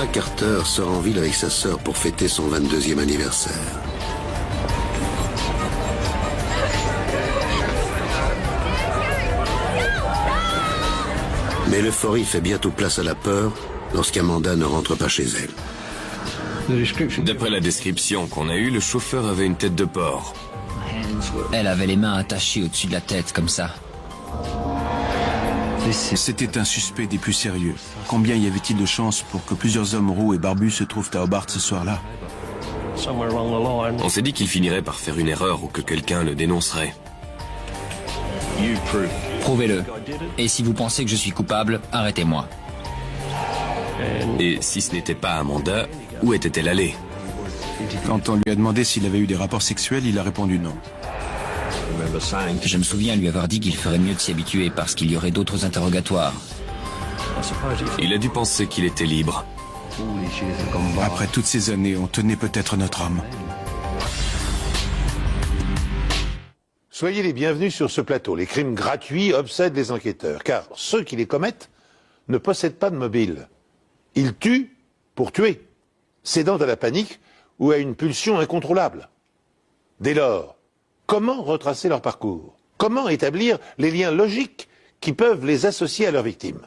Amanda Carter sort en ville avec sa sœur pour fêter son 22e anniversaire. Mais l'euphorie fait bientôt place à la peur lorsqu'Amanda ne rentre pas chez elle. D'après la description qu'on a eue, le chauffeur avait une tête de porc. Elle avait les mains attachées au-dessus de la tête, comme ça. C'était un suspect des plus sérieux. Combien y avait-il de chances pour que plusieurs hommes roux et barbus se trouvent à Hobart ce soir-là? On s'est dit qu'il finirait par faire une erreur ou que quelqu'un le dénoncerait. Prouvez-le. Et si vous pensez que je suis coupable, arrêtez-moi. Et si ce n'était pas Amanda, où était-elle allée? Quand on lui a demandé s'il avait eu des rapports sexuels, il a répondu non. Je me souviens lui avoir dit qu'il ferait mieux de s'y habituer parce qu'il y aurait d'autres interrogatoires. Il a dû penser qu'il était libre. Après toutes ces années, on tenait peut-être notre homme. Soyez les bienvenus sur ce plateau. Les crimes gratuits obsèdent les enquêteurs, car ceux qui les commettent ne possèdent pas de mobile. Ils tuent pour tuer, cédant à la panique ou à une pulsion incontrôlable. Dès lors, comment retracer leur parcours? Comment établir les liens logiques qui peuvent les associer à leurs victimes?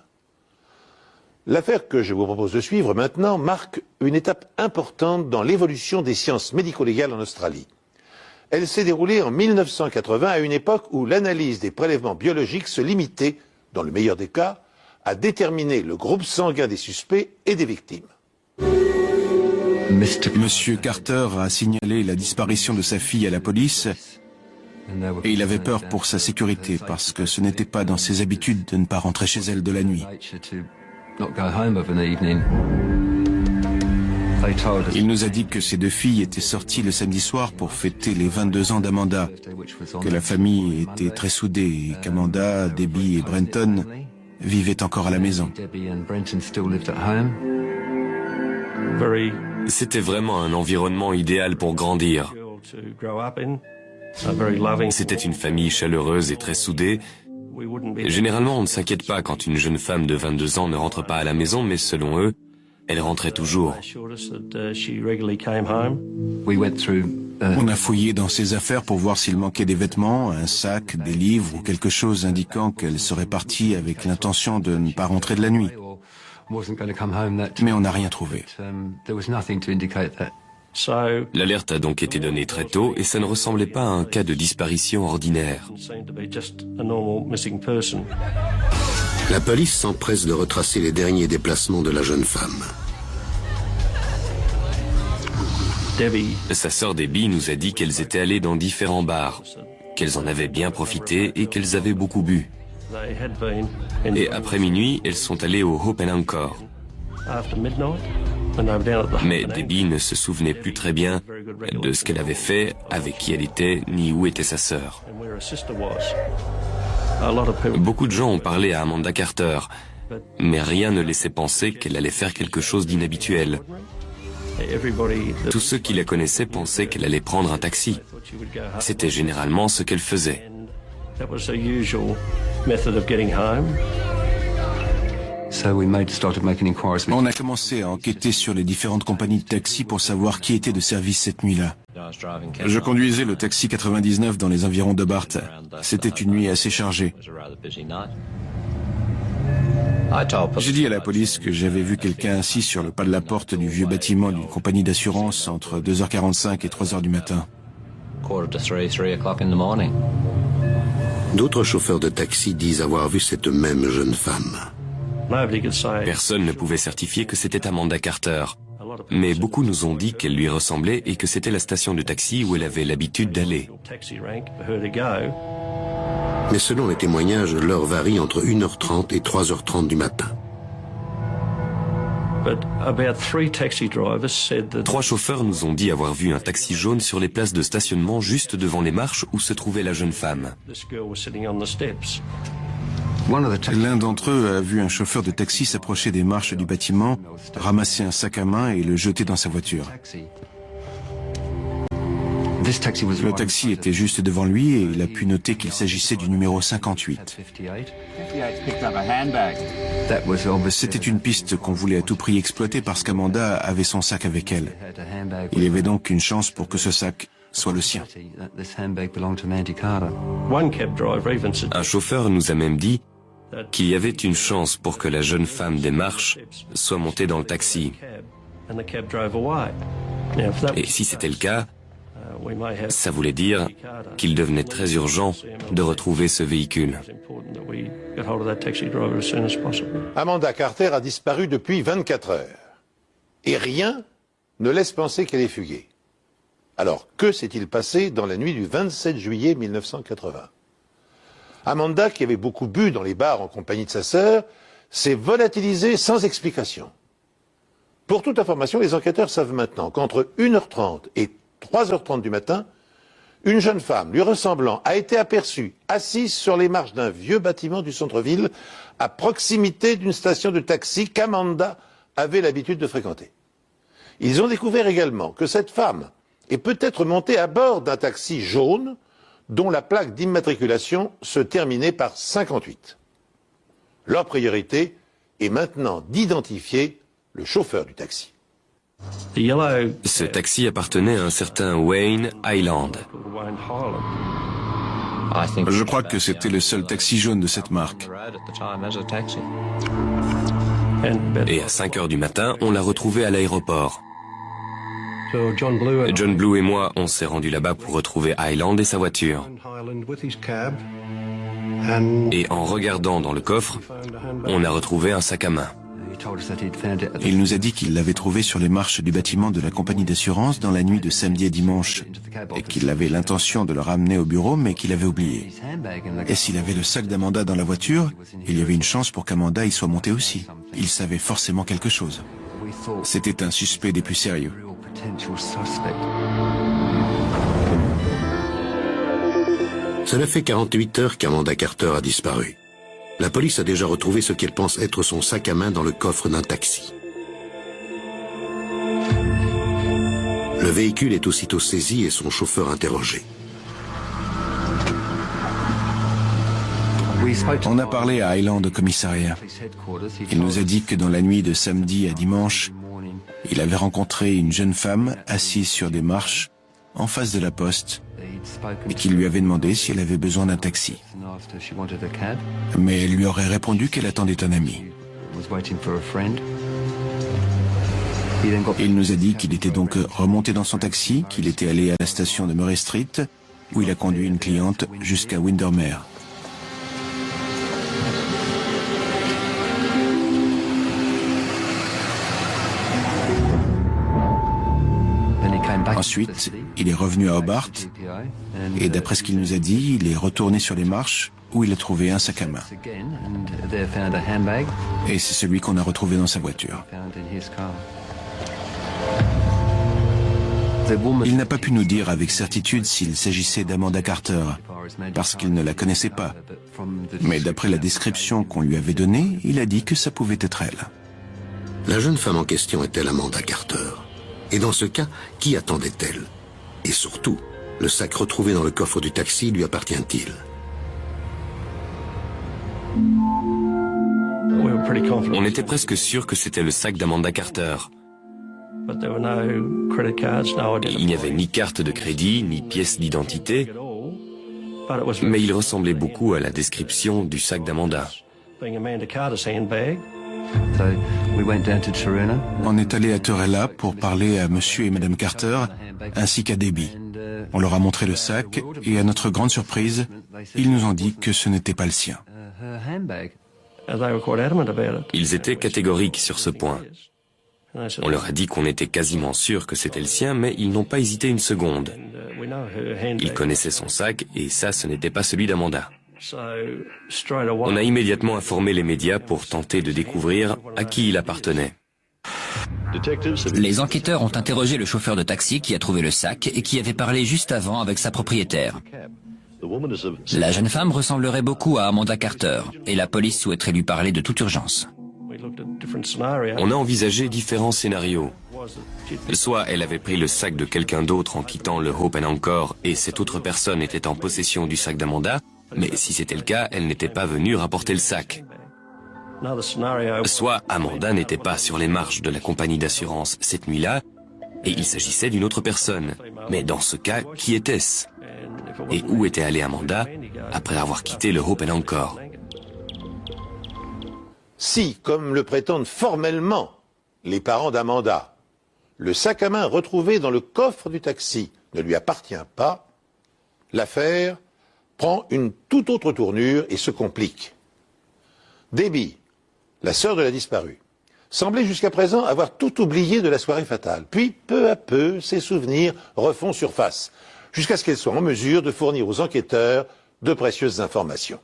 L'affaire que je vous propose de suivre maintenant marque une étape importante dans l'évolution des sciences médico-légales en Australie. Elle s'est déroulée en 1980 à une époque où l'analyse des prélèvements biologiques se limitait, dans le meilleur des cas, à déterminer le groupe sanguin des suspects et des victimes. Monsieur Carter a signalé la disparition de sa fille à la police et il avait peur pour sa sécurité parce que ce n'était pas dans ses habitudes de ne pas rentrer chez elle de la nuit. Il nous a dit que ses deux filles étaient sorties le samedi soir pour fêter les 22 ans d'Amanda, que la famille était très soudée et qu'Amanda, Debbie et Brenton vivaient encore à la maison. C'était vraiment un environnement idéal pour grandir. C'était une famille chaleureuse et très soudée. Généralement, on ne s'inquiète pas quand une jeune femme de 22 ans ne rentre pas à la maison, mais selon eux, elle rentrait toujours. On a fouillé dans ses affaires pour voir s'il manquait des vêtements, un sac, des livres ou quelque chose indiquant qu'elle serait partie avec l'intention de ne pas rentrer de la nuit. Mais on n'a rien trouvé. L'alerte a donc été donnée très tôt et ça ne ressemblait pas à un cas de disparition ordinaire. La police s'empresse de retracer les derniers déplacements de la jeune femme. Sa sœur Debbie nous a dit qu'elles étaient allées dans différents bars, qu'elles en avaient bien profité et qu'elles avaient beaucoup bu. Et après minuit, elles sont allées au Hope and Anchor. Mais Debbie ne se souvenait plus très bien de ce qu'elle avait fait, avec qui elle était, ni où était sa sœur. Beaucoup de gens ont parlé à Amanda Carter, mais rien ne laissait penser qu'elle allait faire quelque chose d'inhabituel. Tous ceux qui la connaissaient pensaient qu'elle allait prendre un taxi. C'était généralement ce qu'elle faisait. On a commencé à enquêter sur les différentes compagnies de taxi pour savoir qui était de service cette nuit-là. Je conduisais le taxi 99 dans les environs de Hobart. C'était une nuit assez chargée. J'ai dit à la police que j'avais vu quelqu'un assis sur le pas de la porte du vieux bâtiment d'une compagnie d'assurance entre 2h45 et 3h du matin. D'autres chauffeurs de taxi disent avoir vu cette même jeune femme. Personne ne pouvait certifier que c'était Amanda Carter, mais beaucoup nous ont dit qu'elle lui ressemblait et que c'était la station de taxi où elle avait l'habitude d'aller. Mais selon les témoignages, l'heure varie entre 1h30 et 3h30 du matin. 3 chauffeurs nous ont dit avoir vu un taxi jaune sur les places de stationnement juste devant les marches où se trouvait la jeune femme. L'un d'entre eux a vu un chauffeur de taxi s'approcher des marches du bâtiment, ramasser un sac à main et le jeter dans sa voiture. Le taxi était juste devant lui et il a pu noter qu'il s'agissait du numéro 58. C'était une piste qu'on voulait à tout prix exploiter parce qu'Amanda avait son sac avec elle. Il y avait donc une chance pour que ce sac soit le sien. Un chauffeur nous a même dit qu'il y avait une chance pour que la jeune femme des marches soit montée dans le taxi. Et si c'était le cas, ça voulait dire qu'il devenait très urgent de retrouver ce véhicule. Amanda Carter a disparu depuis 24 heures. Et rien ne laisse penser qu'elle est fuguée. Alors, que s'est-il passé dans la nuit du 27 juillet 1980 ? Amanda, qui avait beaucoup bu dans les bars en compagnie de sa sœur, s'est volatilisée sans explication. Pour toute information, les enquêteurs savent maintenant qu'entre 1h30 et 3h30 du matin, une jeune femme lui ressemblant a été aperçue assise sur les marches d'un vieux bâtiment du centre-ville à proximité d'une station de taxi qu'Amanda avait l'habitude de fréquenter. Ils ont découvert également que cette femme est peut-être montée à bord d'un taxi jaune dont la plaque d'immatriculation se terminait par 58. Leur priorité est maintenant d'identifier le chauffeur du taxi. Ce taxi appartenait à un certain Wayne Highland. Je crois que c'était le seul taxi jaune de cette marque. Et à 5 heures du matin, on l'a retrouvé à l'aéroport. John Blue et moi, on s'est rendus là-bas pour retrouver Highland et sa voiture. Et en regardant dans le coffre, on a retrouvé un sac à main. Il nous a dit qu'il l'avait trouvé sur les marches du bâtiment de la compagnie d'assurance dans la nuit de samedi à dimanche et qu'il avait l'intention de le ramener au bureau mais qu'il avait oublié. Et s'il avait le sac d'Amanda dans la voiture, il y avait une chance pour qu'Amanda y soit montée aussi. Il savait forcément quelque chose. C'était un suspect des plus sérieux. Cela fait 48 heures qu'Amanda Carter a disparu. La police a déjà retrouvé ce qu'elle pense être son sac à main dans le coffre d'un taxi. Le véhicule est aussitôt saisi et son chauffeur interrogé. On a parlé à Highland au commissariat. Il nous a dit que dans la nuit de samedi à dimanche, il avait rencontré une jeune femme assise sur des marches en face de la poste et qui lui avait demandé si elle avait besoin d'un taxi. Mais elle lui aurait répondu qu'elle attendait un ami. Il nous a dit qu'il était donc remonté dans son taxi, qu'il était allé à la station de Murray Street, où il a conduit une cliente jusqu'à Windermere. Ensuite, il est revenu à Hobart et d'après ce qu'il nous a dit, il est retourné sur les marches où il a trouvé un sac à main. Et c'est celui qu'on a retrouvé dans sa voiture. Il n'a pas pu nous dire avec certitude s'il s'agissait d'Amanda Carter, parce qu'il ne la connaissait pas. Mais d'après la description qu'on lui avait donnée, il a dit que ça pouvait être elle. La jeune femme en question est-elle Amanda Carter ? Et dans ce cas, qui attendait-elle? Et surtout, le sac retrouvé dans le coffre du taxi lui appartient-il? On était presque sûr que c'était le sac d'Amanda Carter. Il n'y avait ni carte de crédit, ni pièce d'identité, mais il ressemblait beaucoup à la description du sac d'Amanda. On est allé à Turella pour parler à monsieur et madame Carter, ainsi qu'à Debbie. On leur a montré le sac et à notre grande surprise, ils nous ont dit que ce n'était pas le sien. Ils étaient catégoriques sur ce point. On leur a dit qu'on était quasiment sûr que c'était le sien, mais ils n'ont pas hésité une seconde. Ils connaissaient son sac et ça, ce n'était pas celui d'Amanda. On a immédiatement informé les médias pour tenter de découvrir à qui il appartenait. Les enquêteurs ont interrogé le chauffeur de taxi qui a trouvé le sac et qui avait parlé juste avant avec sa propriétaire. La jeune femme ressemblerait beaucoup à Amanda Carter et la police souhaiterait lui parler de toute urgence. On a envisagé différents scénarios. Soit elle avait pris le sac de quelqu'un d'autre en quittant le Hope and Anchor et cette autre personne était en possession du sac d'Amanda, mais si c'était le cas, elle n'était pas venue rapporter le sac. Soit Amanda n'était pas sur les marches de la compagnie d'assurance cette nuit-là, et il s'agissait d'une autre personne. Mais dans ce cas, qui était-ce? Et où était allée Amanda après avoir quitté le Hope and Anchor? Si, comme le prétendent formellement les parents d'Amanda, le sac à main retrouvé dans le coffre du taxi ne lui appartient pas, l'affaire prend une toute autre tournure et se complique. Debbie, la sœur de la disparue, semblait jusqu'à présent avoir tout oublié de la soirée fatale. Puis, peu à peu, ses souvenirs refont surface, jusqu'à ce qu'elle soit en mesure de fournir aux enquêteurs de précieuses informations.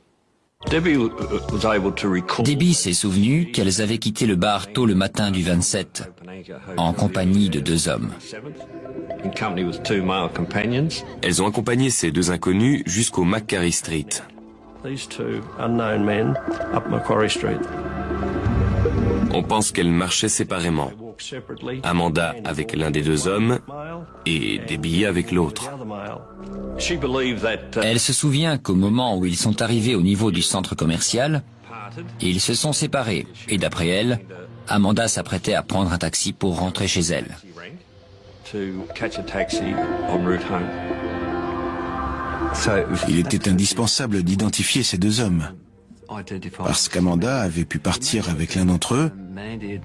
Debbie s'est souvenu qu'elles avaient quitté le bar tôt le matin du 27, en compagnie de 2 hommes. Elles ont accompagné ces 2 inconnus jusqu'au Macquarie Street. On pense qu'elles marchaient séparément. Amanda avec l'un des 2 hommes et Debbie avec l'autre. Elle se souvient qu'au moment où ils sont arrivés au niveau du centre commercial, ils se sont séparés et d'après elle, Amanda s'apprêtait à prendre un taxi pour rentrer chez elle. Il était indispensable d'identifier ces 2 hommes, parce qu'Amanda avait pu partir avec l'un d'entre eux,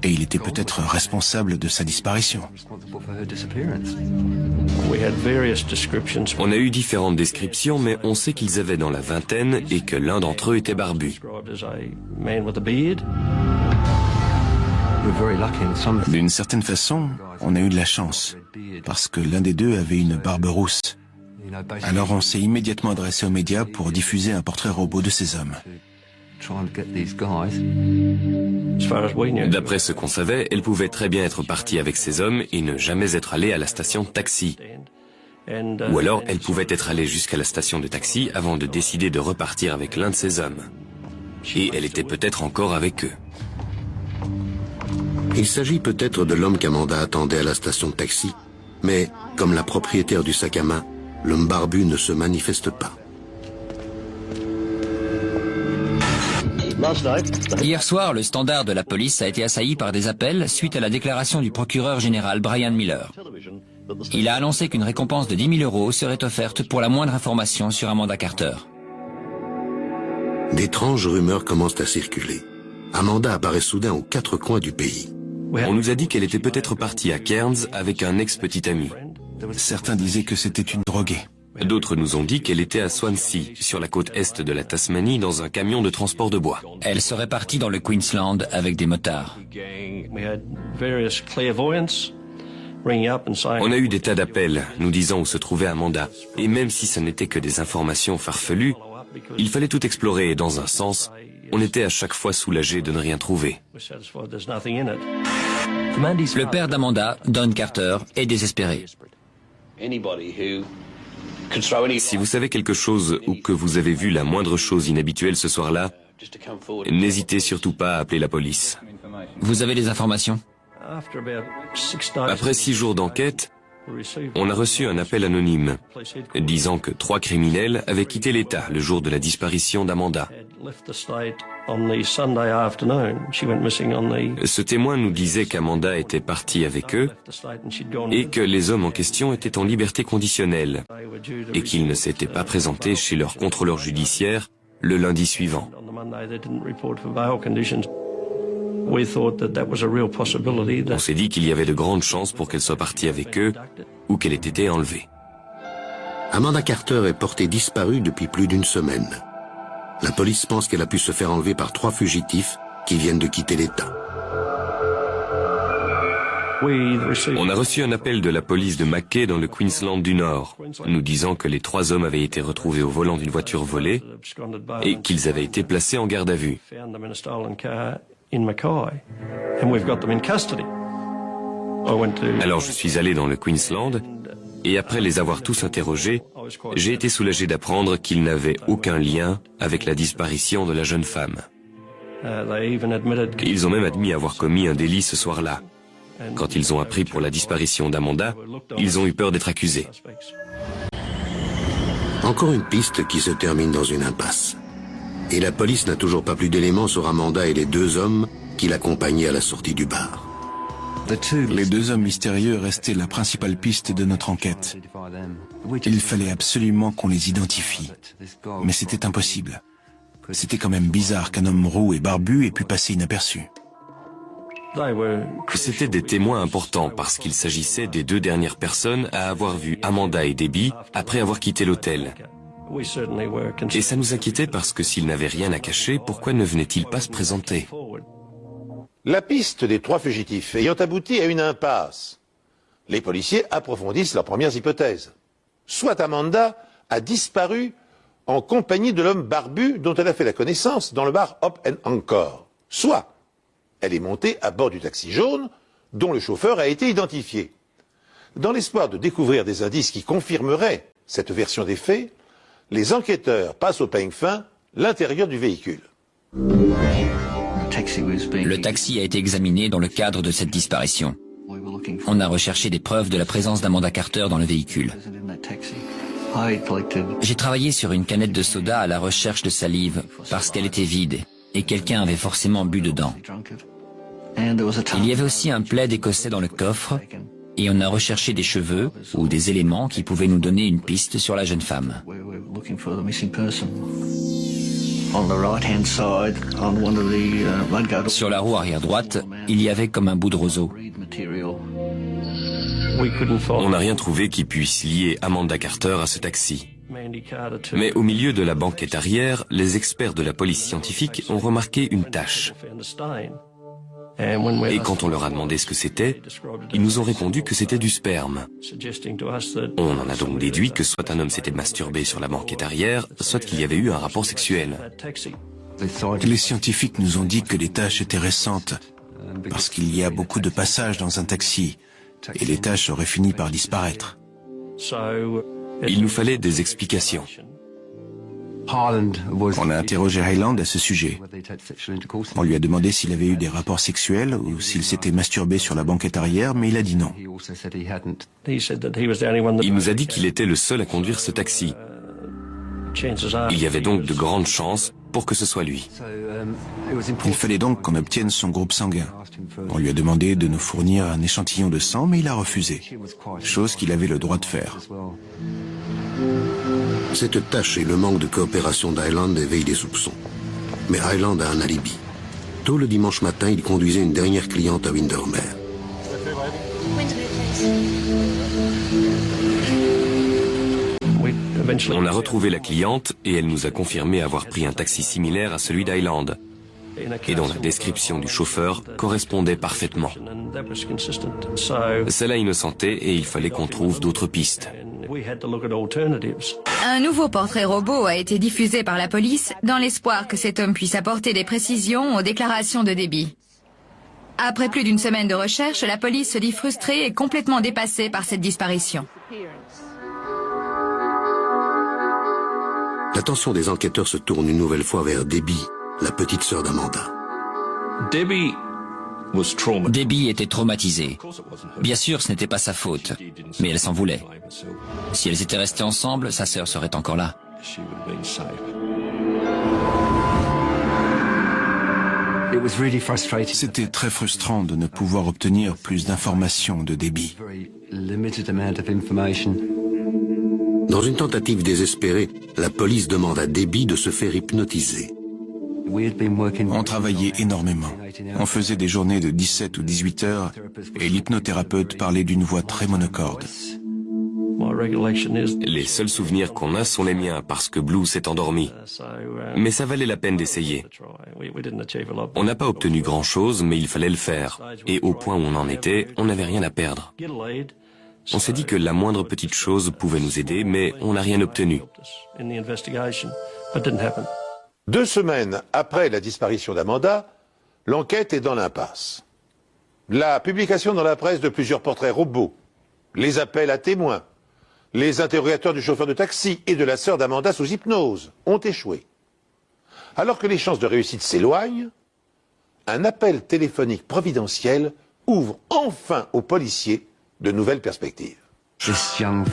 et il était peut-être responsable de sa disparition. On a eu différentes descriptions, mais on sait qu'ils avaient dans la vingtaine et que l'un d'entre eux était barbu. D'une certaine façon, on a eu de la chance, parce que l'un des 2 avait une barbe rousse. Alors on s'est immédiatement adressé aux médias pour diffuser un portrait robot de ces hommes. D'après ce qu'on savait, elle pouvait très bien être partie avec ces hommes et ne jamais être allée à la station de taxi. Ou alors, elle pouvait être allée jusqu'à la station de taxi avant de décider de repartir avec l'un de ces hommes. Et elle était peut-être encore avec eux. Il s'agit peut-être de l'homme qu'Amanda attendait à la station de taxi, mais comme la propriétaire du sac à main, l'homme barbu ne se manifeste pas. Hier soir, le Standard de la police a été assailli par des appels suite à la déclaration du procureur général Brian Miller. Il a annoncé qu'une récompense de 10 000 € serait offerte pour la moindre information sur Amanda Carter. D'étranges rumeurs commencent à circuler. Amanda apparaît soudain aux 4 coins du pays. On nous a dit qu'elle était peut-être partie à Cairns avec un ex-petit ami. Certains disaient que c'était une droguée. D'autres nous ont dit qu'elle était à Swansea, sur la côte est de la Tasmanie, dans un camion de transport de bois. Elle serait partie dans le Queensland avec des motards. On a eu des tas d'appels nous disant où se trouvait Amanda. Et même si ce n'était que des informations farfelues, il fallait tout explorer et dans un sens, on était à chaque fois soulagés de ne rien trouver. Le père d'Amanda, Don Carter, est désespéré. Si vous savez quelque chose ou que vous avez vu la moindre chose inhabituelle ce soir-là, n'hésitez surtout pas à appeler la police. Vous avez des informations? Après 6 jours d'enquête, on a reçu un appel anonyme disant que 3 criminels avaient quitté l'État le jour de la disparition d'Amanda. Ce témoin nous disait qu'Amanda était partie avec eux et que les hommes en question étaient en liberté conditionnelle et qu'ils ne s'étaient pas présentés chez leur contrôleur judiciaire le lundi suivant. On s'est dit qu'il y avait de grandes chances pour qu'elle soit partie avec eux ou qu'elle ait été enlevée. Amanda Carter est portée disparue depuis plus d'1 semaine. La police pense qu'elle a pu se faire enlever par 3 fugitifs qui viennent de quitter l'État. On a reçu un appel de la police de Mackay dans le Queensland du Nord, nous disant que les 3 hommes avaient été retrouvés au volant d'une voiture volée et qu'ils avaient été placés en garde à vue. Alors je suis allé dans le Queensland et après les avoir tous interrogés, j'ai été soulagé d'apprendre qu'ils n'avaient aucun lien avec la disparition de la jeune femme. Ils ont même admis avoir commis un délit ce soir-là. Quand ils ont appris pour la disparition d'Amanda, ils ont eu peur d'être accusés. Encore une piste qui se termine dans une impasse. Et la police n'a toujours pas plus d'éléments sur Amanda et les deux hommes qui l'accompagnaient à la sortie du bar. Les deux hommes mystérieux restaient la principale piste de notre enquête. Il fallait absolument qu'on les identifie. Mais c'était impossible. C'était quand même bizarre qu'un homme roux et barbu ait pu passer inaperçu. C'étaient des témoins importants parce qu'il s'agissait des deux dernières personnes à avoir vu Amanda et Debbie après avoir quitté l'hôtel. Et ça nous inquiétait parce que s'ils n'avaient rien à cacher, pourquoi ne venaient-ils pas se présenter? La piste des trois fugitifs ayant abouti à une impasse, les policiers approfondissent leurs premières hypothèses. Soit Amanda a disparu en compagnie de l'homme barbu dont elle a fait la connaissance dans le bar Hop & Encore. Soit elle est montée à bord du taxi jaune dont le chauffeur a été identifié. Dans l'espoir de découvrir des indices qui confirmeraient cette version des faits, les enquêteurs passent au peigne fin l'intérieur du véhicule. Le taxi a été examiné dans le cadre de cette disparition. On a recherché des preuves de la présence d'Amanda Carter dans le véhicule. J'ai travaillé sur une canette de soda à la recherche de salive parce qu'elle était vide et quelqu'un avait forcément bu dedans. Il y avait aussi un plaid écossais dans le coffre et on a recherché des cheveux ou des éléments qui pouvaient nous donner une piste sur la jeune femme. Sur la roue arrière droite, il y avait comme un bout de roseau. On n'a rien trouvé qui puisse lier Amanda Carter à ce taxi. Mais au milieu de la banquette arrière, les experts de la police scientifique ont remarqué une tache. Et quand on leur a demandé ce que c'était, ils nous ont répondu que c'était du sperme. On en a donc déduit que soit un homme s'était masturbé sur la banquette arrière, soit qu'il y avait eu un rapport sexuel. Les scientifiques nous ont dit que les taches étaient récentes, parce qu'il y a beaucoup de passages dans un taxi, et les taches auraient fini par disparaître. Il nous fallait des explications. On a interrogé Hyland à ce sujet. On lui a demandé s'il avait eu des rapports sexuels ou s'il s'était masturbé sur la banquette arrière, mais il a dit non. Il nous a dit qu'il était le seul à conduire ce taxi. Il y avait donc de grandes chances pour que ce soit lui. Il fallait donc qu'on obtienne son groupe sanguin. On lui a demandé de nous fournir un échantillon de sang, mais il a refusé, chose qu'il avait le droit de faire. Cette tâche et le manque de coopération d'Hyland éveillent des soupçons. Mais Hyland a un alibi. Tôt le dimanche matin, il conduisait une dernière cliente à Windermere. On a retrouvé la cliente et elle nous a confirmé avoir pris un taxi similaire à celui d'Hyland et dont la description du chauffeur correspondait parfaitement. Cela innocentait et il fallait qu'on trouve d'autres pistes. Un nouveau portrait robot a été diffusé par la police dans l'espoir que cet homme puisse apporter des précisions aux déclarations de Debbie. Après plus d'une semaine de recherche, la police se dit frustrée et complètement dépassée par cette disparition. L'attention des enquêteurs se tourne une nouvelle fois vers Debbie, la petite sœur d'Amanda. Debbie était traumatisée. Bien sûr, ce n'était pas sa faute, mais elle s'en voulait. Si elles étaient restées ensemble, sa sœur serait encore là. C'était très frustrant de ne pouvoir obtenir plus d'informations de Debbie. Dans une tentative désespérée, la police demande à Debbie de se faire hypnotiser. On travaillait énormément. On faisait des journées de 17 ou 18 heures et l'hypnothérapeute parlait d'une voix très monocorde. Les seuls souvenirs qu'on a sont les miens parce que Blue s'est endormi. Mais ça valait la peine d'essayer. On n'a pas obtenu grand-chose, mais il fallait le faire. Et au point où on en était, on n'avait rien à perdre. On s'est dit que la moindre petite chose pouvait nous aider, mais on n'a rien obtenu. 2 semaines après la disparition d'Amanda, l'enquête est dans l'impasse. La publication dans la presse de plusieurs portraits robots, les appels à témoins, les interrogateurs du chauffeur de taxi et de la sœur d'Amanda sous hypnose ont échoué. Alors que les chances de réussite s'éloignent, un appel téléphonique providentiel ouvre enfin aux policiers de nouvelles perspectives.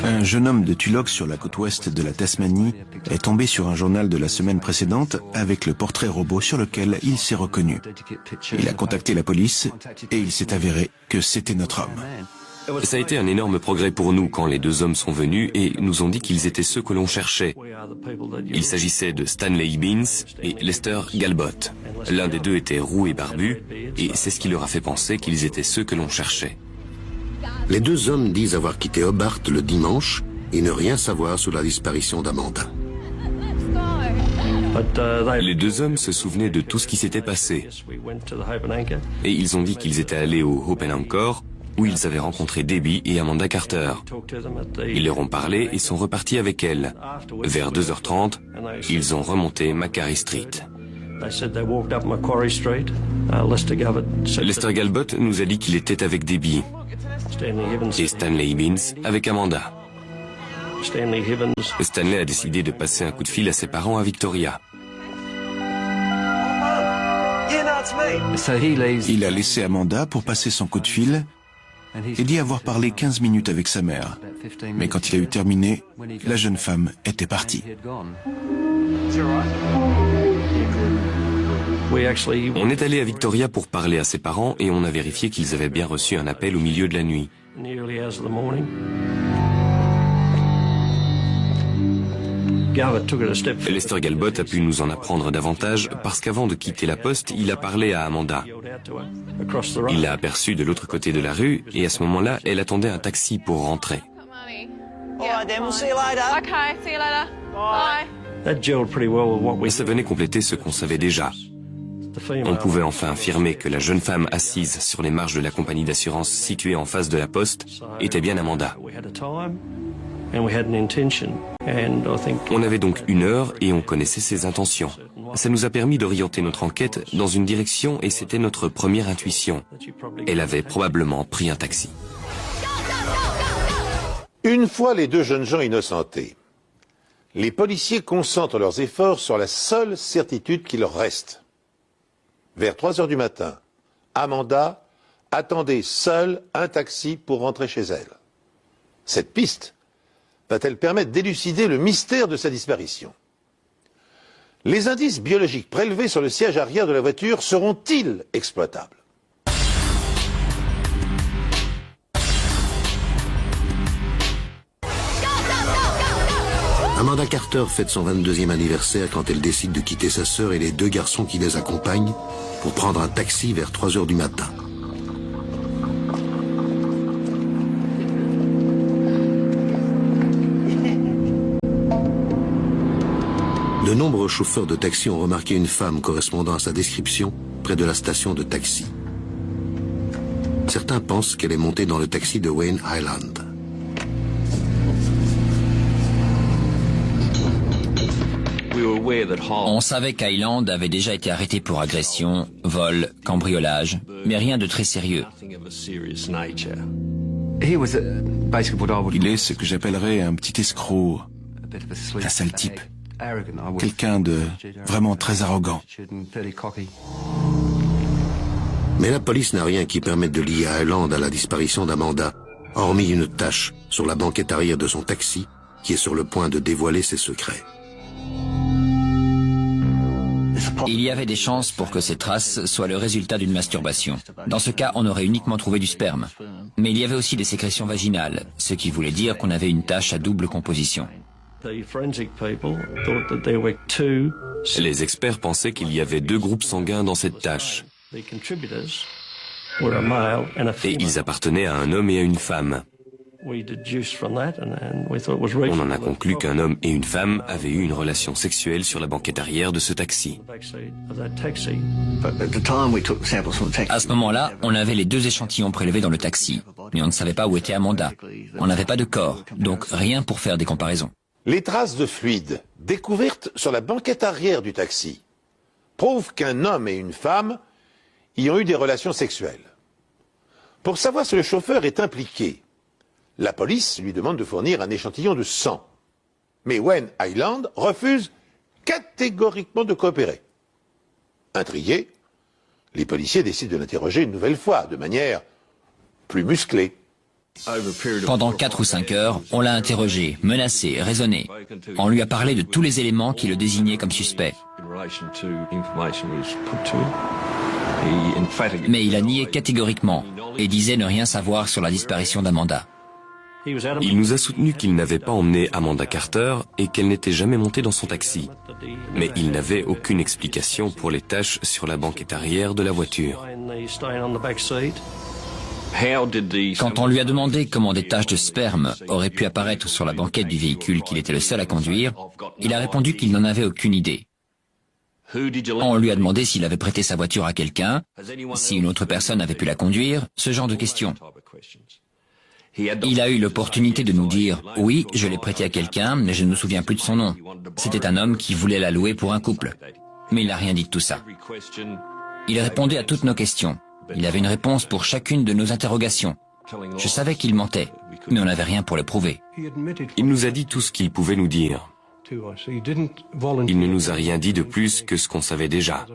Un jeune homme de Tulloch sur la côte ouest de la Tasmanie est tombé sur un journal de la semaine précédente avec le portrait robot sur lequel il s'est reconnu. Il a contacté la police et il s'est avéré que c'était notre homme. Ça a été un énorme progrès pour nous quand les deux hommes sont venus et nous ont dit qu'ils étaient ceux que l'on cherchait. Il s'agissait de Stanley Hibbins et Lester Galbot. L'un des deux était roux et barbu et c'est ce qui leur a fait penser qu'ils étaient ceux que l'on cherchait. Les deux hommes disent avoir quitté Hobart le dimanche et ne rien savoir sur la disparition d'Amanda. Les deux hommes se souvenaient de tout ce qui s'était passé. Et ils ont dit qu'ils étaient allés au Hope and Anchor, où ils avaient rencontré Debbie et Amanda Carter. Ils leur ont parlé et sont repartis avec elles. Vers 2h30, ils ont remonté Macquarie Street. Lester Galbot nous a dit qu'il était avec Debbie et Stanley Hibbins avec Amanda. Stanley a décidé de passer un coup de fil à ses parents à Victoria. Il a laissé Amanda pour passer son coup de fil et dit avoir parlé 15 minutes avec sa mère. Mais quand il a eu terminé, la jeune femme était partie. On est allé à Victoria pour parler à ses parents et on a vérifié qu'ils avaient bien reçu un appel au milieu de la nuit. Lester Galbot a pu nous en apprendre davantage parce qu'avant de quitter la poste, il a parlé à Amanda. Il l'a aperçue de l'autre côté de la rue et à ce moment-là, elle attendait un taxi pour rentrer. Ça venait compléter ce qu'on savait déjà. On pouvait enfin affirmer que la jeune femme assise sur les marches de la compagnie d'assurance située en face de la poste était bien Amanda. On avait donc 1 heure et on connaissait ses intentions. Ça nous a permis d'orienter notre enquête dans une direction et c'était notre première intuition. Elle avait probablement pris un taxi. Une fois les deux jeunes gens innocentés, les policiers concentrent leurs efforts sur la seule certitude qui leur reste. Vers 3 heures du matin, Amanda attendait seule un taxi pour rentrer chez elle. Cette piste va-t-elle permettre d'élucider le mystère de sa disparition? Les indices biologiques prélevés sur le siège arrière de la voiture seront-ils exploitables? Amanda Carter fête son 22e anniversaire quand elle décide de quitter sa sœur et les 2 garçons qui les accompagnent pour prendre un taxi vers 3 heures du matin. De nombreux chauffeurs de taxi ont remarqué une femme correspondant à sa description près de la station de taxi. Certains pensent qu'elle est montée dans le taxi de Wayne Highland. On savait qu'Highland avait déjà été arrêté pour agression, vol, cambriolage, mais rien de très sérieux. Il est ce que j'appellerais un petit escroc, un sale type. Quelqu'un de vraiment très arrogant. Mais la police n'a rien qui permette de lier Highland à la disparition d'Amanda, hormis une tache sur la banquette arrière de son taxi, qui est sur le point de dévoiler ses secrets. Il y avait des chances pour que ces traces soient le résultat d'une masturbation. Dans ce cas, on aurait uniquement trouvé du sperme. Mais il y avait aussi des sécrétions vaginales, ce qui voulait dire qu'on avait une tache à double composition. Les experts pensaient qu'il y avait 2 groupes sanguins dans cette tache. Et ils appartenaient à un homme et à une femme. On en a conclu qu'un homme et une femme avaient eu une relation sexuelle sur la banquette arrière de ce taxi. À ce moment-là, on avait les 2 échantillons prélevés dans le taxi, mais on ne savait pas où était Amanda. On n'avait pas de corps, donc rien pour faire des comparaisons. Les traces de fluide découvertes sur la banquette arrière du taxi prouvent qu'un homme et une femme y ont eu des relations sexuelles. Pour savoir si le chauffeur est impliqué, la police lui demande de fournir un échantillon de sang. Mais Wayne Highland refuse catégoriquement de coopérer. Intrigués, les policiers décident de l'interroger une nouvelle fois, de manière plus musclé. Pendant 4 ou 5 heures, on l'a interrogé, menacé, raisonné. On lui a parlé de tous les éléments qui le désignaient comme suspect. Mais il a nié catégoriquement et disait ne rien savoir sur la disparition d'Amanda. Il nous a soutenu qu'il n'avait pas emmené Amanda Carter et qu'elle n'était jamais montée dans son taxi. Mais il n'avait aucune explication pour les taches sur la banquette arrière de la voiture. Quand on lui a demandé comment des taches de sperme auraient pu apparaître sur la banquette du véhicule qu'il était le seul à conduire, il a répondu qu'il n'en avait aucune idée. On lui a demandé s'il avait prêté sa voiture à quelqu'un, si une autre personne avait pu la conduire, ce genre de questions. Il a eu l'opportunité de nous dire « Oui, je l'ai prêté à quelqu'un, mais je ne me souviens plus de son nom. C'était un homme qui voulait la louer pour un couple. » Mais il n'a rien dit de tout ça. Il répondait à toutes nos questions. Il avait une réponse pour chacune de nos interrogations. Je savais qu'il mentait, mais on n'avait rien pour le prouver. Il nous a dit tout ce qu'il pouvait nous dire. Il ne nous a rien dit de plus que ce qu'on savait déjà.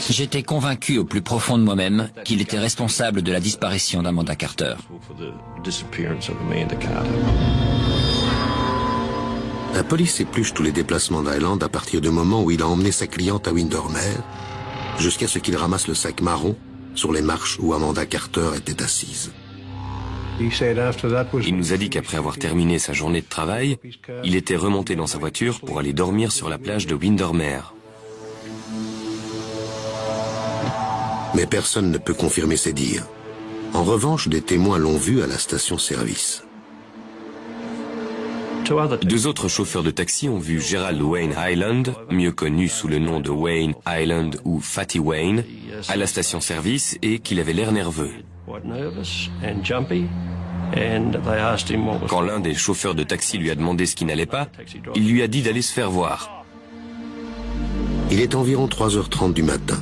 J'étais convaincu au plus profond de moi-même qu'il était responsable de la disparition d'Amanda Carter. La police épluche tous les déplacements d'Hyland à partir du moment où il a emmené sa cliente à Windermere, jusqu'à ce qu'il ramasse le sac marron sur les marches où Amanda Carter était assise. Il nous a dit qu'après avoir terminé sa journée de travail, il était remonté dans sa voiture pour aller dormir sur la plage de Windermere. Mais personne ne peut confirmer ces dires. En revanche, des témoins l'ont vu à la station-service. 2 autres chauffeurs de taxi ont vu Gerald Wayne Hyland, mieux connu sous le nom de Wayne Hyland ou Fatty Wayne, à la station-service et qu'il avait l'air nerveux. Quand l'un des chauffeurs de taxi lui a demandé ce qui n'allait pas, il lui a dit d'aller se faire voir. Il est environ 3h30 du matin.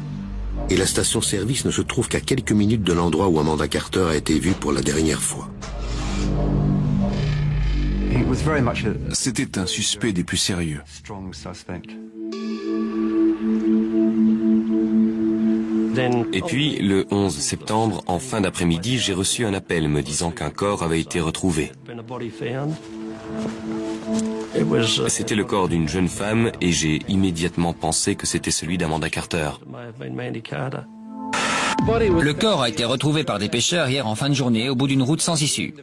Et la station-service ne se trouve qu'à quelques minutes de l'endroit où Amanda Carter a été vue pour la dernière fois. C'était un suspect des plus sérieux. Et puis, le 11 septembre, en fin d'après-midi, j'ai reçu un appel me disant qu'un corps avait été retrouvé. C'était le corps d'une jeune femme et j'ai immédiatement pensé que c'était celui d'Amanda Carter. Le corps a été retrouvé par des pêcheurs hier en fin de journée au bout d'une route sans issue.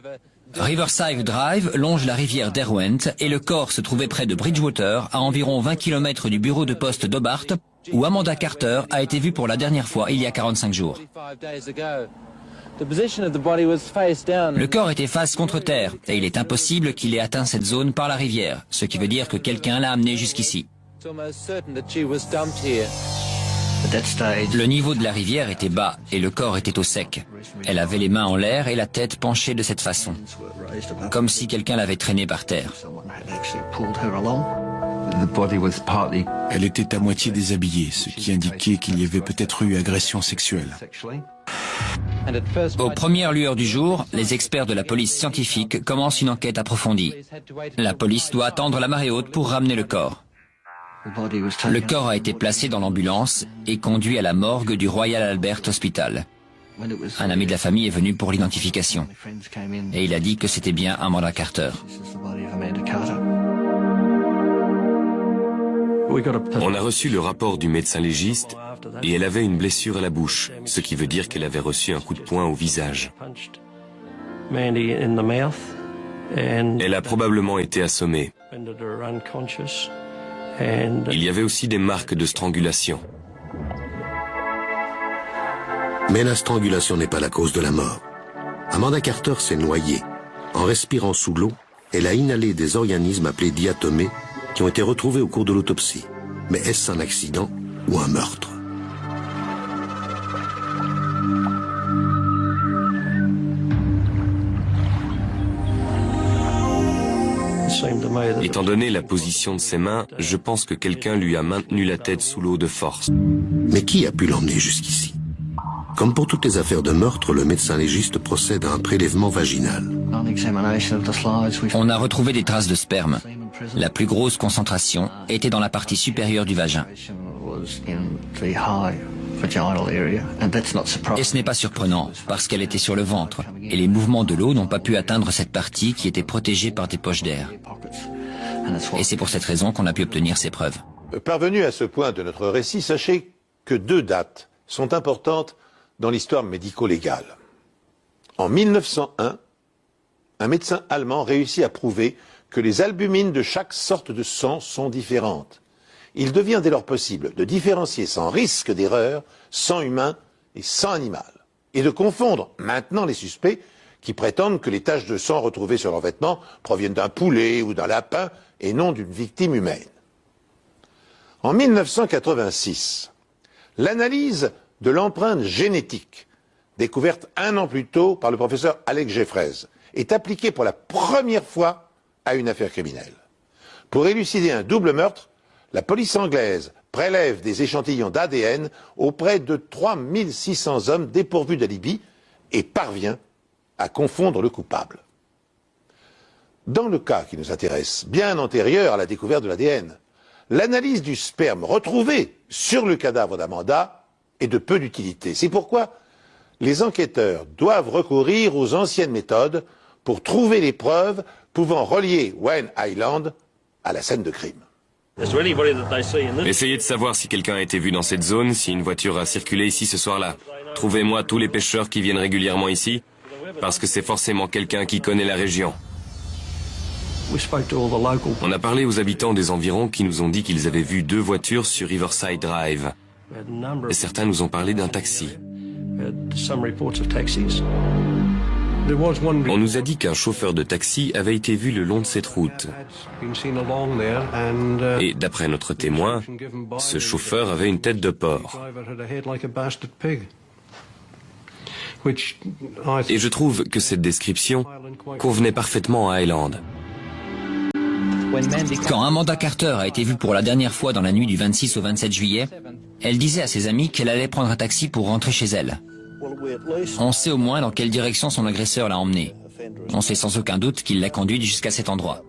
Riverside Drive longe la rivière Derwent et le corps se trouvait près de Bridgewater, à environ 20 km du bureau de poste d'Hobart, où Amanda Carter a été vue pour la dernière fois il y a 45 jours. Le corps était face contre terre et il est impossible qu'il ait atteint cette zone par la rivière, ce qui veut dire que quelqu'un l'a amené jusqu'ici. Le niveau de la rivière était bas et le corps était au sec. Elle avait les mains en l'air et la tête penchée de cette façon, comme si quelqu'un l'avait traînée par terre. Elle était à moitié déshabillée, ce qui indiquait qu'il y avait peut-être eu agression sexuelle. Aux premières lueurs du jour, les experts de la police scientifique commencent une enquête approfondie. La police doit attendre la marée haute pour ramener le corps. Le corps a été placé dans l'ambulance et conduit à la morgue du Royal Albert Hospital. Un ami de la famille est venu pour l'identification et il a dit que c'était bien Amanda Carter. On a reçu le rapport du médecin légiste et elle avait une blessure à la bouche, ce qui veut dire qu'elle avait reçu un coup de poing au visage. Elle a probablement été assommée. Il y avait aussi des marques de strangulation. Mais la strangulation n'est pas la cause de la mort. Amanda Carter s'est noyée. En respirant sous l'eau, elle a inhalé des organismes appelés diatomées qui ont été retrouvés au cours de l'autopsie. Mais est-ce un accident ou un meurtre? Étant donné la position de ses mains, je pense que quelqu'un lui a maintenu la tête sous l'eau de force. Mais qui a pu l'emmener jusqu'ici? Comme pour toutes les affaires de meurtre, le médecin légiste procède à un prélèvement vaginal. On a retrouvé des traces de sperme. La plus grosse concentration était dans la partie supérieure du vagin. Et ce n'est pas surprenant, parce qu'elle était sur le ventre, et les mouvements de l'eau n'ont pas pu atteindre cette partie qui était protégée par des poches d'air. Et c'est pour cette raison qu'on a pu obtenir ces preuves. Parvenu à ce point de notre récit, sachez que 2 dates sont importantes dans l'histoire médico-légale. En 1901, un médecin allemand réussit à prouver que les albumines de chaque sorte de sang sont différentes. Il devient dès lors possible de différencier sans risque d'erreur sang humain et sang animal, et de confondre maintenant les suspects qui prétendent que les taches de sang retrouvées sur leurs vêtements proviennent d'un poulet ou d'un lapin et non d'une victime humaine. En 1986, l'analyse de l'empreinte génétique, découverte 1 an plus tôt par le professeur Alex Jeffreys, est appliquée pour la première fois à une affaire criminelle. Pour élucider un double meurtre, la police anglaise prélève des échantillons d'ADN auprès de 3600 hommes dépourvus d'alibi et parvient à confondre le coupable. Dans le cas qui nous intéresse, bien antérieur à la découverte de l'ADN, l'analyse du sperme retrouvé sur le cadavre d'Amanda est de peu d'utilité. C'est pourquoi les enquêteurs doivent recourir aux anciennes méthodes pour trouver les preuves pouvant relier Wayne Island à la scène de crime. Essayez de savoir si quelqu'un a été vu dans cette zone, si une voiture a circulé ici ce soir-là. Trouvez-moi tous les pêcheurs qui viennent régulièrement ici, parce que c'est forcément quelqu'un qui connaît la région. On a parlé aux habitants des environs qui nous ont dit qu'ils avaient vu 2 voitures sur Riverside Drive. Et certains nous ont parlé d'un taxi. On nous a dit qu'un chauffeur de taxi avait été vu le long de cette route. Et d'après notre témoin, ce chauffeur avait une tête de porc. Et je trouve que cette description convenait parfaitement à Highland. Quand Amanda Carter a été vue pour la dernière fois dans la nuit du 26 au 27 juillet, elle disait à ses amis qu'elle allait prendre un taxi pour rentrer chez elle. On sait au moins dans quelle direction son agresseur l'a emmenée. On sait sans aucun doute qu'il l'a conduite jusqu'à cet endroit.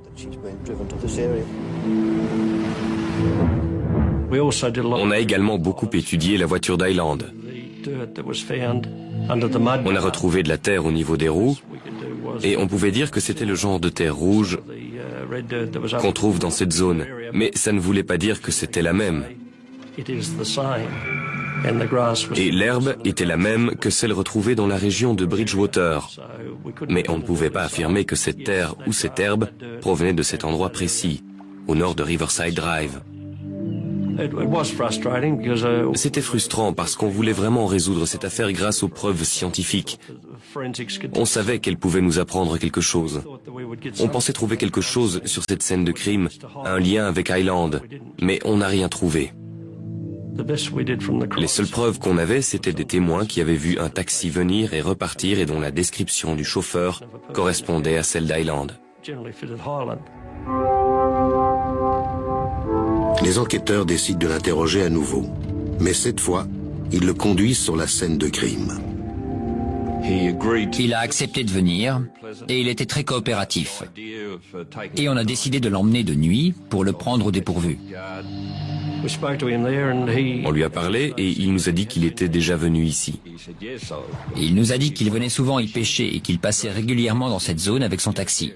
On a également beaucoup étudié la voiture d'Highland. On a retrouvé de la terre au niveau des roues, et on pouvait dire que c'était le genre de terre rouge qu'on trouve dans cette zone. Mais ça ne voulait pas dire que c'était la même. Et l'herbe était la même que celle retrouvée dans la région de Bridgewater. Mais on ne pouvait pas affirmer que cette terre ou cette herbe provenait de cet endroit précis, au nord de Riverside Drive. C'était frustrant parce qu'on voulait vraiment résoudre cette affaire grâce aux preuves scientifiques. On savait qu'elle pouvait nous apprendre quelque chose. On pensait trouver quelque chose sur cette scène de crime, un lien avec Highland, mais on n'a rien trouvé. Les seules preuves qu'on avait, c'était des témoins qui avaient vu un taxi venir et repartir et dont la description du chauffeur correspondait à celle d'Highland. Les enquêteurs décident de l'interroger à nouveau. Mais cette fois, ils le conduisent sur la scène de crime. Il a accepté de venir et il était très coopératif. Et on a décidé de l'emmener de nuit pour le prendre au dépourvu. On lui a parlé et il nous a dit qu'il était déjà venu ici. Il nous a dit qu'il venait souvent y pêcher et qu'il passait régulièrement dans cette zone avec son taxi.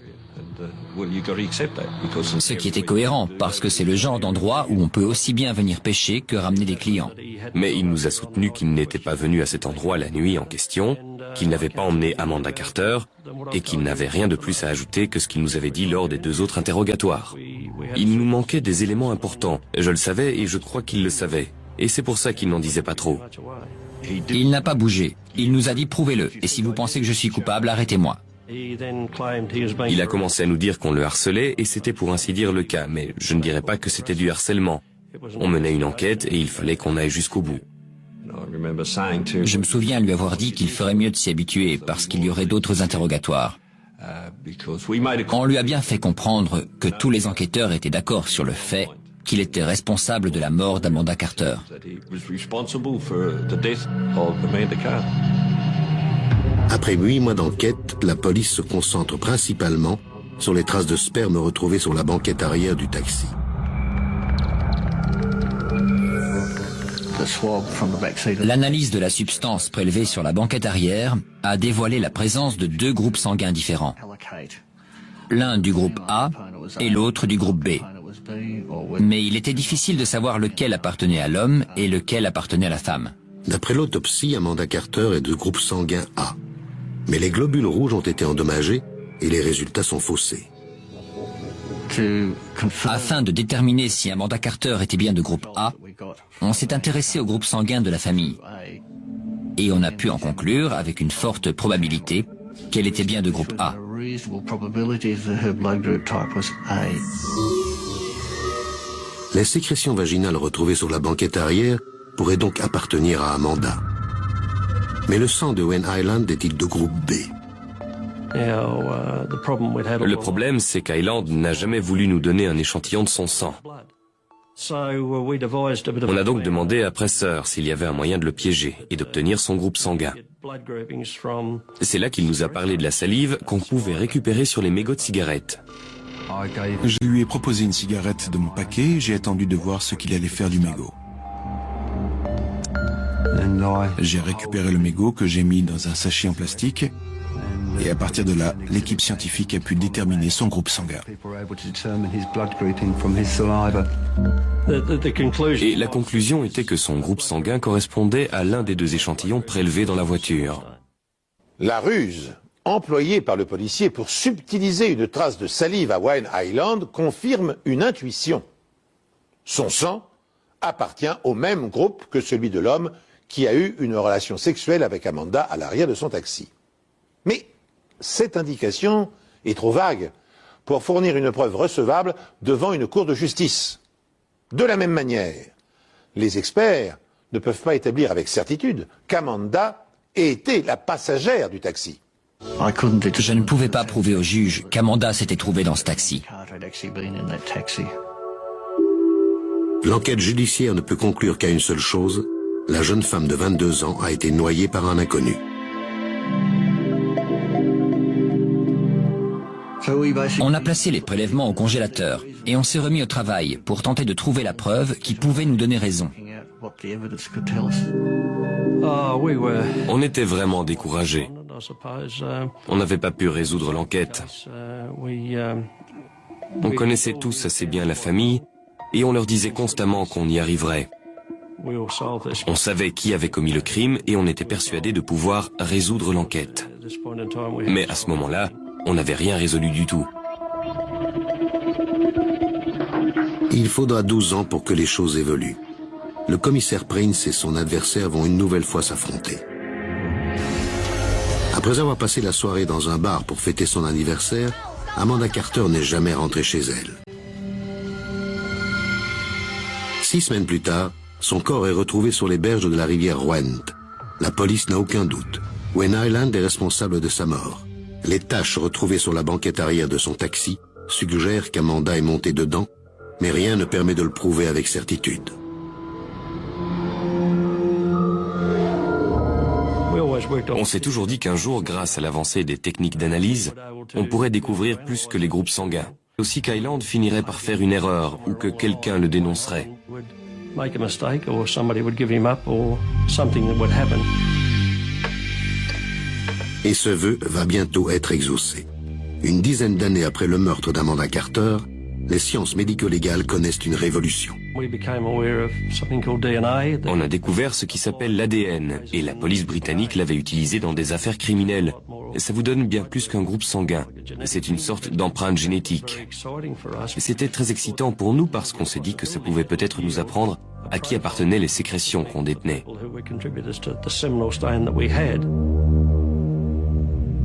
Ce qui était cohérent, parce que c'est le genre d'endroit où on peut aussi bien venir pêcher que ramener des clients. Mais il nous a soutenu qu'il n'était pas venu à cet endroit la nuit en question, qu'il n'avait pas emmené Amanda Carter et qu'il n'avait rien de plus à ajouter que ce qu'il nous avait dit lors des 2 autres interrogatoires. Il nous manquait des éléments importants. Je le savais et je crois qu'il le savait. Et c'est pour ça qu'il n'en disait pas trop. Il n'a pas bougé. Il nous a dit prouvez-le. Et si vous pensez que je suis coupable, arrêtez-moi. Il a commencé à nous dire qu'on le harcelait et c'était pour ainsi dire le cas, mais je ne dirais pas que c'était du harcèlement. On menait une enquête et il fallait qu'on aille jusqu'au bout. Je me souviens lui avoir dit qu'il ferait mieux de s'y habituer parce qu'il y aurait d'autres interrogatoires. On lui a bien fait comprendre que tous les enquêteurs étaient d'accord sur le fait qu'il était responsable de la mort d'Amanda Carter. Après 8 mois d'enquête, la police se concentre principalement sur les traces de sperme retrouvées sur la banquette arrière du taxi. L'analyse de la substance prélevée sur la banquette arrière a dévoilé la présence de 2 groupes sanguins différents. L'un du groupe A et l'autre du groupe B. Mais il était difficile de savoir lequel appartenait à l'homme et lequel appartenait à la femme. D'après l'autopsie, Amanda Carter est de groupe sanguin A. Mais les globules rouges ont été endommagés et les résultats sont faussés. Afin de déterminer si Amanda Carter était bien de groupe A, on s'est intéressé au groupe sanguin de la famille. Et on a pu en conclure, avec une forte probabilité, qu'elle était bien de groupe A. Les sécrétions vaginales retrouvées sur la banquette arrière pourraient donc appartenir à Amanda. Mais le sang de Wayne Hyland est-il de groupe B? Le problème, c'est qu'Hyland n'a jamais voulu nous donner un échantillon de son sang. On a donc demandé à Presser s'il y avait un moyen de le piéger et d'obtenir son groupe sanguin. C'est là qu'il nous a parlé de la salive qu'on pouvait récupérer sur les mégots de cigarettes. Je lui ai proposé une cigarette de mon paquet, j'ai attendu de voir ce qu'il allait faire du mégot. J'ai récupéré le mégot que j'ai mis dans un sachet en plastique et à partir de là, l'équipe scientifique a pu déterminer son groupe sanguin. Et la conclusion était que son groupe sanguin correspondait à l'un des 2 échantillons prélevés dans la voiture. La ruse employée par le policier pour subtiliser une trace de salive à Wayne Hyland confirme une intuition. Son sang appartient au même groupe que celui de l'homme qui a eu une relation sexuelle avec Amanda à l'arrière de son taxi. Mais cette indication est trop vague pour fournir une preuve recevable devant une cour de justice. De la même manière, les experts ne peuvent pas établir avec certitude qu'Amanda ait été la passagère du taxi. Je ne pouvais pas prouver au juge qu'Amanda s'était trouvée dans ce taxi. L'enquête judiciaire ne peut conclure qu'à une seule chose, la jeune femme de 22 ans a été noyée par un inconnu. On a placé les prélèvements au congélateur et on s'est remis au travail pour tenter de trouver la preuve qui pouvait nous donner raison. On était vraiment découragés. On n'avait pas pu résoudre l'enquête. On connaissait tous assez bien la famille et on leur disait constamment qu'on y arriverait. On savait qui avait commis le crime et on était persuadé de pouvoir résoudre l'enquête. Mais à ce moment-là, on n'avait rien résolu du tout. Il faudra 12 ans pour que les choses évoluent. Le commissaire Prince et son adversaire vont une nouvelle fois s'affronter. Après avoir passé la soirée dans un bar pour fêter son anniversaire, Amanda Carter n'est jamais rentrée chez elle. 6 semaines plus tard, son corps est retrouvé sur les berges de la rivière Rwent. La police n'a aucun doute. Wayne Hyland est responsable de sa mort. Les taches retrouvées sur la banquette arrière de son taxi suggèrent qu'Amanda est montée dedans, mais rien ne permet de le prouver avec certitude. On s'est toujours dit qu'un jour, grâce à l'avancée des techniques d'analyse, on pourrait découvrir plus que les groupes sanguins. Aussi qu'Hyland finirait par faire une erreur ou que quelqu'un le dénoncerait. Et ce vœu va bientôt être exaucé. Une dizaine d'années après le meurtre d'Amanda Carter, les sciences médico-légales connaissent une révolution. On a découvert ce qui s'appelle l'ADN et la police britannique l'avait utilisé dans des affaires criminelles. Et ça vous donne bien plus qu'un groupe sanguin. C'est une sorte d'empreinte génétique. C'était très excitant pour nous parce qu'on s'est dit que ça pouvait peut-être nous apprendre à qui appartenaient les sécrétions qu'on détenait.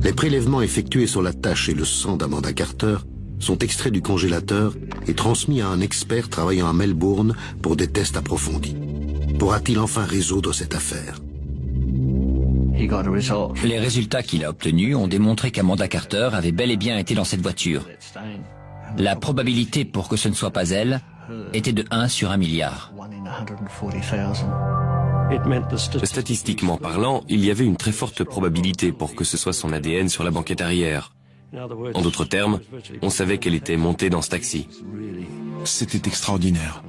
Les prélèvements effectués sur la tache et le sang d'Amanda Carter sont extraits du congélateur et transmis à un expert travaillant à Melbourne pour des tests approfondis. Pourra-t-il enfin résoudre cette affaire? Les résultats qu'il a obtenus ont démontré qu'Amanda Carter avait bel et bien été dans cette voiture. La probabilité pour que ce ne soit pas elle était de 1 sur 1 milliard. Statistiquement parlant, il y avait une très forte probabilité pour que ce soit son ADN sur la banquette arrière. En d'autres termes, on savait qu'elle était montée dans ce taxi. C'était extraordinaire.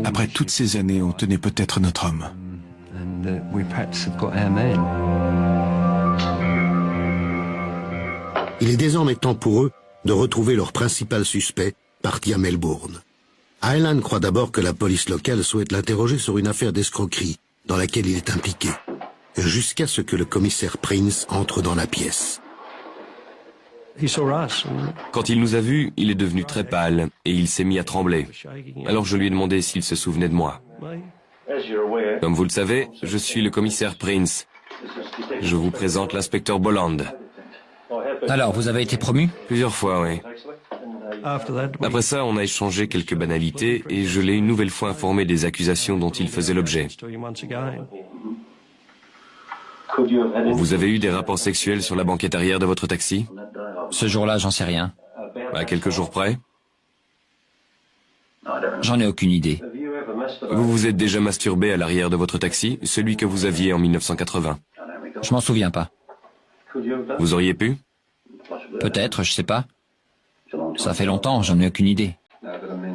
Après toutes ces années, on tenait peut-être notre homme. Il est désormais temps pour eux de retrouver leur principal suspect, parti à Melbourne. Hyland croit d'abord que la police locale souhaite l'interroger sur une affaire d'escroquerie dans laquelle il est impliqué, jusqu'à ce que le commissaire Prince entre dans la pièce. Quand il nous a vus, il est devenu très pâle et il s'est mis à trembler. Alors je lui ai demandé s'il se souvenait de moi. Comme vous le savez, je suis le commissaire Prince. Je vous présente l'inspecteur Bolland. Alors, vous avez été promu? Plusieurs fois, oui. Après ça, on a échangé quelques banalités et je l'ai une nouvelle fois informé des accusations dont il faisait l'objet. Vous avez eu des rapports sexuels sur la banquette arrière de votre taxi? Ce jour-là, j'en sais rien. À quelques jours près? J'en ai aucune idée. Vous vous êtes déjà masturbé à l'arrière de votre taxi, celui que vous aviez en 1980? Je m'en souviens pas. Vous auriez pu? Peut-être, je sais pas. Ça fait longtemps, j'en ai aucune idée.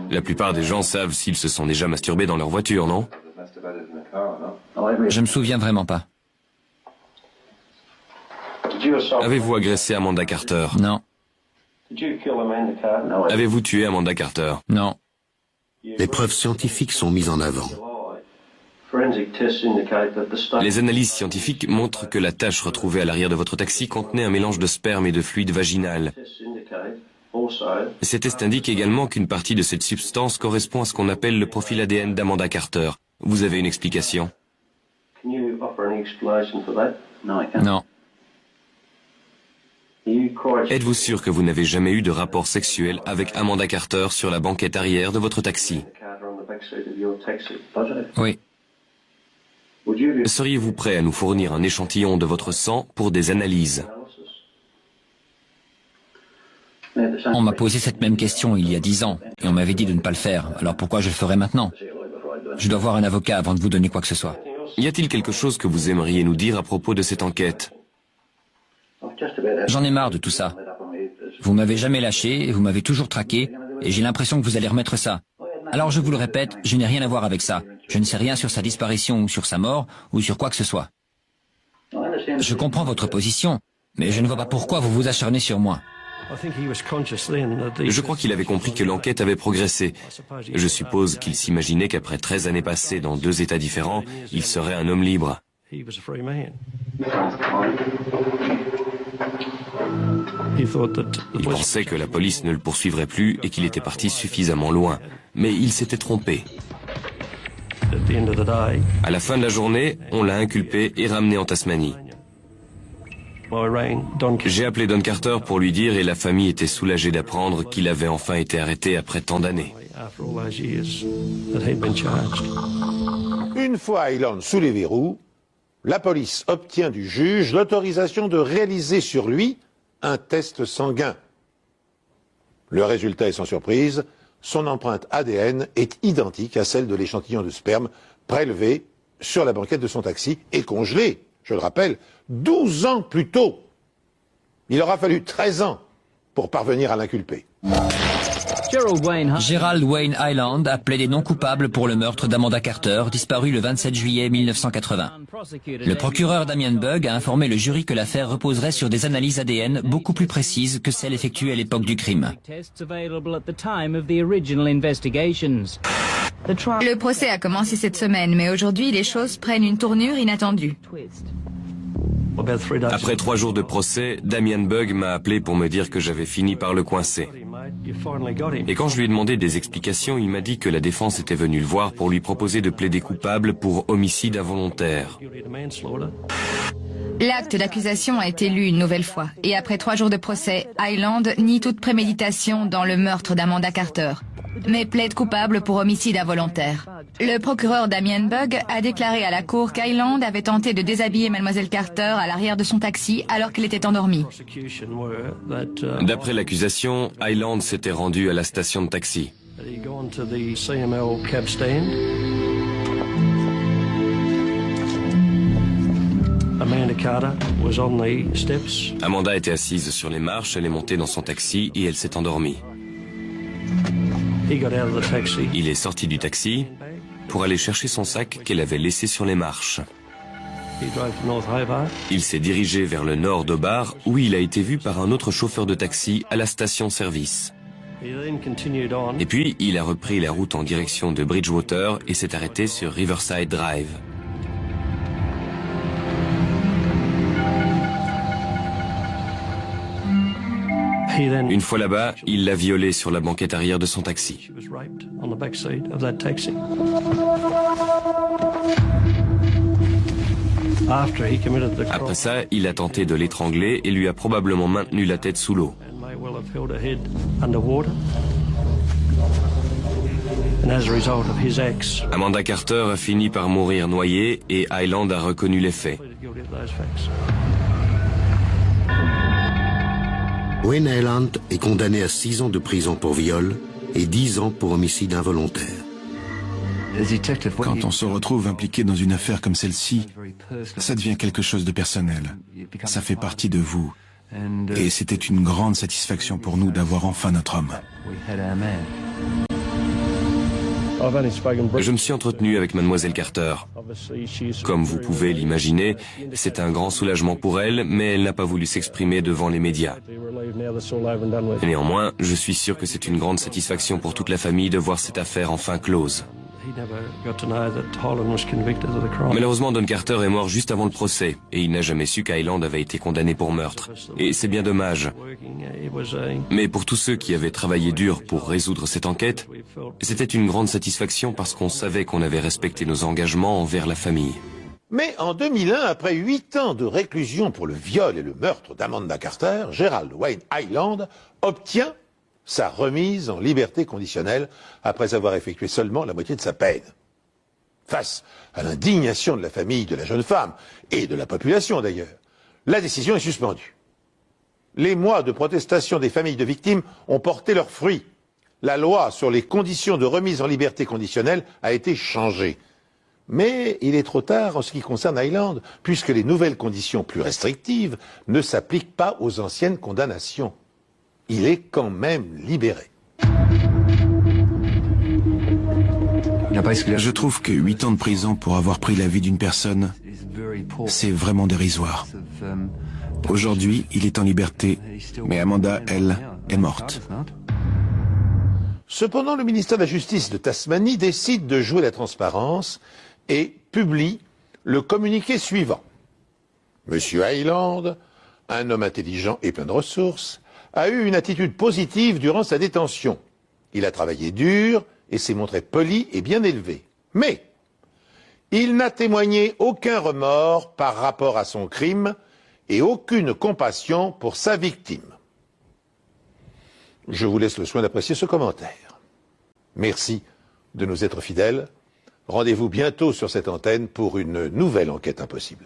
La plupart des gens savent s'ils se sont déjà masturbés dans leur voiture, non? Je me souviens vraiment pas. Avez-vous agressé Amanda Carter? Non, Avez-vous tué Amanda Carter? non. Les preuves scientifiques sont mises en avant. Les analyses scientifiques montrent que la tache retrouvée à l'arrière de votre taxi contenait un mélange de sperme et de fluide vaginal. Ces tests indiquent également qu'une partie de cette substance correspond à ce qu'on appelle le profil ADN d'Amanda Carter. Vous avez une explication? Non. Êtes-vous sûr que vous n'avez jamais eu de rapport sexuel avec Amanda Carter sur la banquette arrière de votre taxi? Oui. Seriez-vous prêt à nous fournir un échantillon de votre sang pour des analyses? On m'a posé cette même question il y a 10 ans, et on m'avait dit de ne pas le faire. Alors pourquoi je le ferais maintenant? Je dois voir un avocat avant de vous donner quoi que ce soit. Y a-t-il quelque chose que vous aimeriez nous dire à propos de cette enquête? J'en ai marre de tout ça. Vous m'avez jamais lâché, vous m'avez toujours traqué, et j'ai l'impression que vous allez remettre ça. Alors je vous le répète, je n'ai rien à voir avec ça. Je ne sais rien sur sa disparition ou sur sa mort, ou sur quoi que ce soit. Je comprends votre position, mais je ne vois pas pourquoi vous vous acharnez sur moi. Je crois qu'il avait compris que l'enquête avait progressé. Je suppose qu'il s'imaginait qu'après 13 années passées dans 2 États différents, il serait un homme libre. Il pensait que la police ne le poursuivrait plus et qu'il était parti suffisamment loin. Mais il s'était trompé. À la fin de la journée, on l'a inculpé et ramené en Tasmanie. J'ai appelé Don Carter pour lui dire et la famille était soulagée d'apprendre qu'il avait enfin été arrêté après tant d'années. Une fois Hyland sous les verrous, la police obtient du juge l'autorisation de réaliser sur lui un test sanguin. Le résultat est sans surprise, son empreinte ADN est identique à celle de l'échantillon de sperme prélevé sur la banquette de son taxi et congelé, je le rappelle, 12 ans plus tôt. Il aura fallu 13 ans pour parvenir à l'inculper. Gerald Wayne Hyland a plaidé non coupable pour le meurtre d'Amanda Carter, disparue le 27 juillet 1980. Le procureur Damien Bugg a informé le jury que l'affaire reposerait sur des analyses ADN beaucoup plus précises que celles effectuées à l'époque du crime. Le procès a commencé cette semaine, mais aujourd'hui, les choses prennent une tournure inattendue. Après 3 jours de procès, Damien Bugg m'a appelé pour me dire que j'avais fini par le coincer. Et quand je lui ai demandé des explications, il m'a dit que la défense était venue le voir pour lui proposer de plaider coupable pour homicide involontaire. L'acte d'accusation a été lu une nouvelle fois. Et après 3 jours de procès, Hyland nie toute préméditation dans le meurtre d'Amanda Carter, mais plaide coupable pour homicide involontaire. Le procureur Damien Bugg a déclaré à la cour qu'Hyland avait tenté de déshabiller Mademoiselle Carter à l'arrière de son taxi alors qu'elle était endormie. D'après l'accusation, Hyland s'était rendu à la station de taxi. Amanda était assise sur les marches, elle est montée dans son taxi et elle s'est endormie. Il est sorti du taxi pour aller chercher son sac qu'elle avait laissé sur les marches. Il s'est dirigé vers le nord d'Hobart où il a été vu par un autre chauffeur de taxi à la station-service. Et puis, il a repris la route en direction de Bridgewater et s'est arrêté sur Riverside Drive. Une fois là-bas, il l'a violée sur la banquette arrière de son taxi. Après ça, il a tenté de l'étrangler et lui a probablement maintenu la tête sous l'eau. Amanda Carter a fini par mourir noyée et Hyland a reconnu les faits. Wayne Hyland est condamné à 6 ans de prison pour viol et 10 ans pour homicide involontaire. Quand on se retrouve impliqué dans une affaire comme celle-ci, ça devient quelque chose de personnel. Ça fait partie de vous. Et c'était une grande satisfaction pour nous d'avoir enfin notre homme. Je me suis entretenu avec mademoiselle Carter. Comme vous pouvez l'imaginer, c'est un grand soulagement pour elle, mais elle n'a pas voulu s'exprimer devant les médias. Néanmoins, je suis sûr que c'est une grande satisfaction pour toute la famille de voir cette affaire enfin close. Malheureusement, Don Carter est mort juste avant le procès et il n'a jamais su qu'Hyland avait été condamné pour meurtre. Et c'est bien dommage. Mais pour tous ceux qui avaient travaillé dur pour résoudre cette enquête, c'était une grande satisfaction parce qu'on savait qu'on avait respecté nos engagements envers la famille. Mais en 2001, après 8 ans de réclusion pour le viol et le meurtre d'Amanda Carter, Gerald Wayne Hyland obtient sa remise en liberté conditionnelle après avoir effectué seulement la moitié de sa peine. Face à l'indignation de la famille de la jeune femme, et de la population d'ailleurs, la décision est suspendue. Les mois de protestation des familles de victimes ont porté leurs fruits. La loi sur les conditions de remise en liberté conditionnelle a été changée. Mais il est trop tard en ce qui concerne Hyland, puisque les nouvelles conditions plus restrictives ne s'appliquent pas aux anciennes condamnations. Il est quand même libéré. Je trouve que 8 ans de prison pour avoir pris la vie d'une personne, c'est vraiment dérisoire. Aujourd'hui, il est en liberté, mais Amanda, elle, est morte. Cependant, le ministère de la Justice de Tasmanie décide de jouer la transparence et publie le communiqué suivant. Monsieur Hyland, un homme intelligent et plein de ressources, a eu une attitude positive durant sa détention. Il a travaillé dur et s'est montré poli et bien élevé. Mais il n'a témoigné aucun remords par rapport à son crime et aucune compassion pour sa victime. Je vous laisse le soin d'apprécier ce commentaire. Merci de nous être fidèles. Rendez-vous bientôt sur cette antenne pour une nouvelle enquête impossible.